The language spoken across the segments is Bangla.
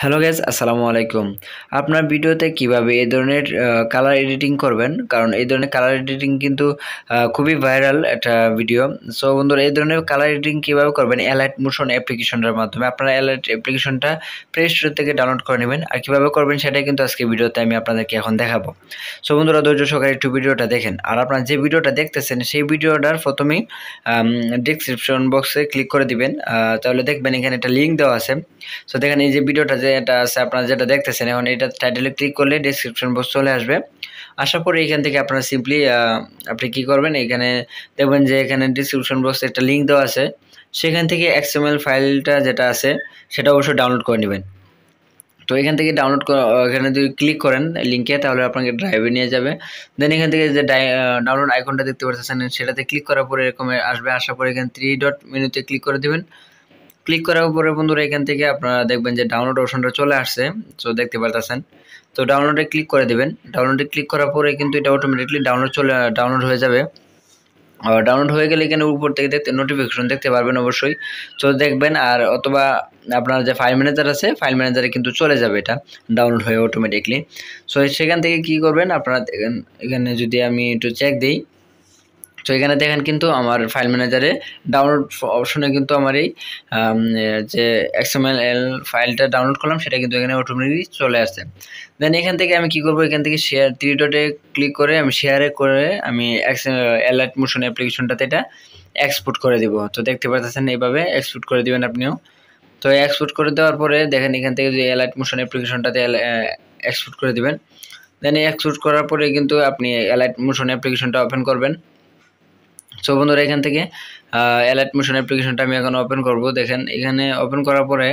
হ্যালো গাইস, আসসালামু আলাইকুম। আপনার ভিডিওতে কিভাবে এই ধরনের কালার এডিটিং করবেন, কারণ এই ধরনের কালার এডিটিং কিন্তু খুবই ভাইরাল একটা ভিডিও। সো বন্ধুরা, এই ধরনের কালার এডিটিং কিভাবে করবেন অ্যালাইট মোশন অ্যাপ্লিকেশনটার মাধ্যমে। আপনারা অ্যালাইট অ্যাপ্লিকেশনটা প্লে স্টোর থেকে ডাউনলোড করে নেবেন, আর কিভাবে করবেন সেটাই কিন্তু আজকে ভিডিওতে আমি আপনাদেরকে এখন দেখাবো। সো বন্ধুরা, ধৈর্য সহকারে একটু ভিডিওটা দেখেন। আর আপনারা যে ভিডিওটা দেখতেছেন সেই ভিডিওটার প্রথমেই ডিসক্রিপশন বক্সে ক্লিক করে দিবেন, তাহলে দেখবেন এখানে একটা লিঙ্ক দেওয়া আছে। সো দেখেন এই যে ভিডিওটা যেটা আছে আপনারা যেটা দেখতেছেন, এখন এটা টাইটেলে ক্লিক করলে ডেসক্রিপশন বক্স চলে আসবে। আসার পরে এখান থেকে আপনারা সিম্পলি আপনি কি করবেন, এখানে দেখবেন যে এখানে ডেসক্রিপশন বক্সে একটা লিঙ্ক দেওয়া আছে, সেখান থেকে XML ফাইলটা যেটা আছে সেটা অবশ্যই ডাউনলোড করে নেবেন। তো এখান থেকে ডাউনলোড এখানে যদি ক্লিক করেন লিঙ্কে, তাহলে আপনাকে ড্রাইভে নিয়ে যাবে। দেন এখান থেকে যে ডাউনলোড আইকনটা দেখতে পাচ্ছেন সেটাতে ক্লিক করার পরে এরকম আসবে। আসার পরে এখানে 3 ডট মেনুতে ক্লিক করে দেবেন। ক্লিক করার পরে বন্ধুরা এখান থেকে আপনারা দেখবেন যে ডাউনলোড অপশনটা চলে আসছে। সো দেখতে পারতেছেন, তো ডাউনলোডে ক্লিক করে দিবেন। ডাউনলোডে ক্লিক করার পরে কিন্তু এটা অটোমেটিকলি ডাউনলোড হয়ে যাবে। ডাউনলোড হয়ে গেলে এখানে উপর থেকে দেখতে নোটিফিকেশন দেখতে পারবেন অবশ্যই। তো দেখবেন, আর অথবা আপনার যে ফাইল ম্যানেজার আছে ফাইল ম্যানেজারে কিন্তু চলে যাবে এটা ডাউনলোড হয়ে অটোমেটিকলি। সো সেখান থেকে কি করবেন আপনারা দেখেন, এখানে যদি আমি একটু চেক দিই, তো এখানে দেখেন কিন্তু আমার ফাইল ম্যানেজারে ডাউনলোড অপশনে কিন্তু আমার এই যে XML ফাইলটা ডাউনলোড করলাম সেটা কিন্তু এখানে অটোমেটিকলি চলে আসছে। দেন এখান থেকে আমি কি করব, এখান থেকে শেয়ার 3 ডটে ক্লিক করে আমি শেয়ারে করে আমি অ্যালাইট মোশন অ্যাপ্লিকেশনটাতে এটা এক্সপোর্ট করে দিব। তো দেখতে পাচ্ছেন এইভাবে এক্সপোর্ট করে দিবেন আপনিও। তো এক্সপোর্ট করে দেওয়ার পরে দেখেন এখান থেকে যে অ্যালাইট মোশন অ্যাপ্লিকেশনটাতে এক্সপোর্ট করে দিবেন। দেন এক্সপোর্ট করার পরে কিন্তু আপনি অ্যালাইট মোশন অ্যাপ্লিকেশনটা ওপেন করবেন। সো বন্ধুরা, এখান থেকে অ্যালাইট মোশন অ্যাপ্লিকেশনটা আমি এখন ওপেন করব। দেখেন এখানে ওপেন করার পরে,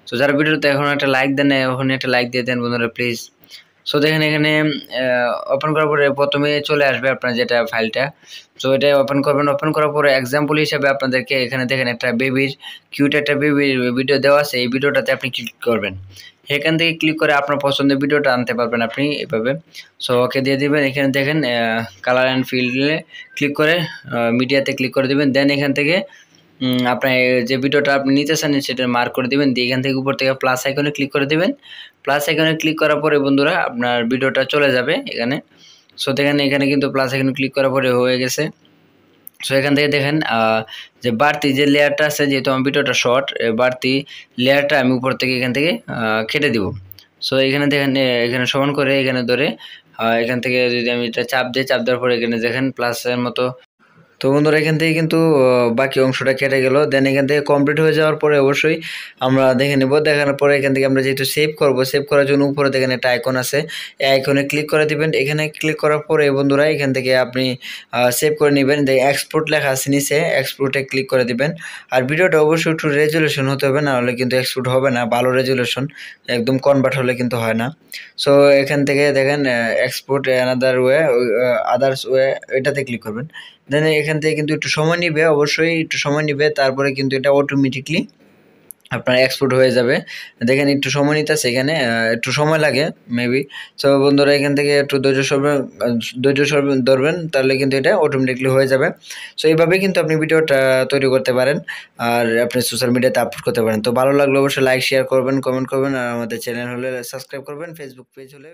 তো যারা ভিডিওতে এখন একটা লাইক দেন না, এখন একটা লাইক দিয়ে দেন বন্ধুরা প্লিজ। সো দেখেন এখানে ওপেন করার পরে প্রথমে চলে আসবে আপনার যেটা ফাইলটা। সো এটা ওপেন করবেন। ওপেন করার পরে এক্সাম্পল হিসাবে আপনাদেরকে এখানে দেখেন একটা কিউট একটা বেবির ভিডিও দেওয়া আছে, এই ভিডিওটাতে আপনি ক্লিক করবেন। এখান থেকে ক্লিক করে আপনার পছন্দের ভিডিওটা আনতে পারবেন আপনি এভাবে। সো ওকে দিয়ে দিবেন। এখানে দেখেন কালার অ্যান্ড ফিল্ডে ক্লিক করে মিডিয়াতে ক্লিক করে দিবেন। দেন এখান থেকে আপনার যে ভিডিওটা আপনি নিতে চান সেটা মার্ক করে দিবেন। দিয়ে এখান থেকে উপর থেকে প্লাস আইকনে ক্লিক করে দিবেন। প্লাস আইকনে ক্লিক করার পরে বন্ধুরা আপনার ভিডিওটা চলে যাবে এখানে। সো দেখেন এখানে কিন্তু প্লাস আইকনে ক্লিক করার পরে হয়ে গেছে। সো এখান থেকে দেখেন যে বাড়তি যে লেয়ারটা আছে, যেহেতু আমার ভিডিওটা শর্ট, বাড়তি লেয়ারটা আমি উপর থেকে এখান থেকে কেটে দিব। সো এখানে দেখেন এখানে সমান করে এখানে ধরে এখান থেকে যদি আমি এটা চাপ দিই, চাপ দেওয়ার পরে এখানে দেখেন প্লাসের মতো। তো বন্ধুরা, এখান থেকে কিন্তু বাকি অংশটা কেটে গেল। দেন এখান থেকে কমপ্লিট হয়ে যাওয়ার পরে অবশ্যই আমরা দেখে নেব। দেখার পরে এখান থেকে আমরা যেহেতু সেভ করব, সেভ করার জন্য উপরে দেখেন একটা আইকন আছে, এই আইকনে ক্লিক করে দিবেন। এখানে ক্লিক করার পরে বন্ধুরা এখান থেকে আপনি সেভ করে নেবেন। এক্সপোর্ট লেখা আছে নিচে, এক্সপোর্টে ক্লিক করে দিবেন। আর ভিডিওটা অবশ্যই একটু রেজুলেশন হতে হবে, না হলে কিন্তু এক্সপোর্ট হবে না। ভালো রেজুলেশন একদম কনভার্ট হলে কিন্তু হয় না। সো এখান থেকে দেখেন export another way, others way, এটাতে ক্লিক করবেন। দেন এখান থেকে কিন্তু একটু সময় নিবে, অবশ্যই একটু সময় নিবে, তারপরে কিন্তু এটা অটোমেটিকলি আপনার এক্সপোর্ট হয়ে যাবে। দেখেন একটু সময় নিতেছে এখানে, একটু সময় লাগে মেবি। সো বন্ধুরা, এখান থেকে একটু ধৈর্য ধরবেন, তাহলে কিন্তু এটা অটোমেটিকলি হয়ে যাবে। সো এইভাবে কিন্তু আপনি ভিডিওটা তৈরি করতে পারেন, আর আপনি সোশ্যাল মিডিয়াতে আপলোড করতে পারেন। তো ভালো লাগলে অবশ্যই লাইক শেয়ার করবেন, কমেন্ট করবেন, আর আমাদের চ্যানেল হলে সাবস্ক্রাইব করবেন, ফেসবুক পেজ হলে